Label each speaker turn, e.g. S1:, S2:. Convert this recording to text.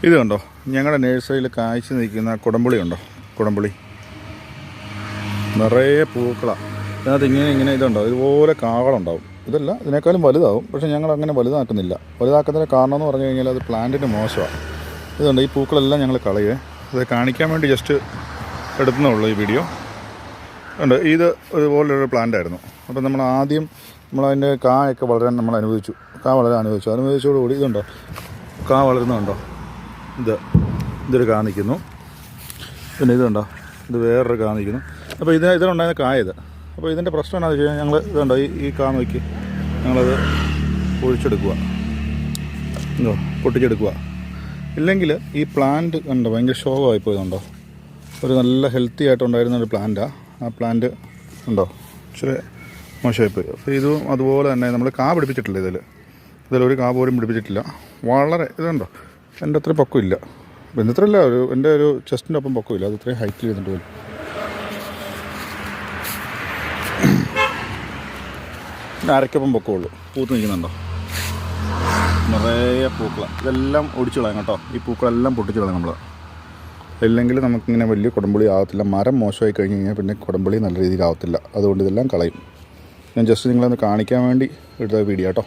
S1: ഇത് കണ്ടോ, ഞങ്ങളുടെ നഴ്സറിയിൽ കായ്ച്ചു നിൽക്കുന്ന കുടംപുളി ഉണ്ടോ? കുടംപുളി നിറയെ പൂക്കളാണ്. അതിനകത്ത് ഇങ്ങനെ ഇതുണ്ടോ, ഇതുപോലെ കാകളുണ്ടാവും. ഇതല്ല, ഇതിനേക്കാളും വലുതാവും. പക്ഷേ ഞങ്ങൾ അങ്ങനെ വലുതാക്കുന്നില്ല. വലുതാക്കുന്നതിന് കാരണം എന്ന് പറഞ്ഞു കഴിഞ്ഞാൽ അത് പ്ലാന്റിൻ്റെ മോശമാണ്. ഇതുണ്ട്, ഈ പൂക്കളെല്ലാം ഞങ്ങൾ കളയുക. അത് കാണിക്കാൻ വേണ്ടി ജസ്റ്റ് എടുത്തുന്നുള്ളൂ ഈ വീഡിയോ. ഉണ്ട്, ഇത് ഇതുപോലൊരു പ്ലാന്റായിരുന്നു. അപ്പോൾ നമ്മളതിൻ്റെ കായൊക്കെ വളരാൻ നമ്മൾ അനുവദിച്ചു. അനുവദിച്ചതോടുകൂടി ഇതുണ്ടോ, കാ വളരുന്നുണ്ടോ? ഇതൊരു കാ നിൽക്കുന്നു. പിന്നെ ഇതുണ്ടോ, ഇത് വേറൊരു കാ നിൽക്കുന്നു. അപ്പോൾ ഇതിലുണ്ടായിരുന്ന കായത്. അപ്പോൾ ഇതിൻ്റെ പ്രശ്നം എന്താണെന്ന് വെച്ച് കഴിഞ്ഞാൽ ഞങ്ങൾ ഇതുണ്ടോ, ഈ കാ നോക്കി ഞങ്ങളത് പൊഴിച്ചെടുക്കുക, പൊട്ടിച്ചെടുക്കുക. ഇല്ലെങ്കിൽ ഈ പ്ലാന്റ് കണ്ടോ ഭയങ്കര ശോകമായിപ്പോയതുണ്ടോ. ഒരു നല്ല ഹെൽത്തി ആയിട്ടുണ്ടായിരുന്ന ഒരു പ്ലാന്റാണ്. ആ പ്ലാന്റ് ഉണ്ടോ ഇച്ചിരി മോശമായിപ്പോയി. അപ്പോൾ ഇതും അതുപോലെ തന്നെ നമ്മൾ കാ പിടിപ്പിച്ചിട്ടില്ല. ഇതിലൊരു കാ പോലും പിടിപ്പിച്ചിട്ടില്ല. വളരെ ഇതുണ്ടോ, എൻ്റെ അത്രയും പൊക്കമില്ല. എൻ്റെ അത്രയല്ല, എൻ്റെ ഒരു ചെസ്റ്റിൻ്റെ ഒപ്പം പൊക്കമില്ല. അത് ഇത്രയും ഹൈറ്റിൽ ചെയ്തിട്ട് പോലും അരയ്ക്കൊപ്പം പൊക്കമുള്ളൂ. പൂത്ത് നിൽക്കുന്നുണ്ടോ, നിറയെ പൂക്കൾ. ഇതെല്ലാം ഒടിച്ചു കളയാം കേട്ടോ. ഈ പൂക്കളെല്ലാം പൊട്ടിച്ചു കളയാം നമ്മൾ. ഇല്ലെങ്കിൽ നമുക്കിങ്ങനെ വലിയ കുടംപുളി ആകത്തില്ല. മരം മോശമായി കഴിഞ്ഞ് കഴിഞ്ഞാൽ പിന്നെ കുടംപുളി നല്ല രീതിയിൽ ആകത്തില്ല. അതുകൊണ്ട് ഇതെല്ലാം കളയും. ഞാൻ ജസ്റ്റ് നിങ്ങളൊന്ന് കാണിക്കാൻ വേണ്ടി എടുത്ത വീഡിയോ കേട്ടോ.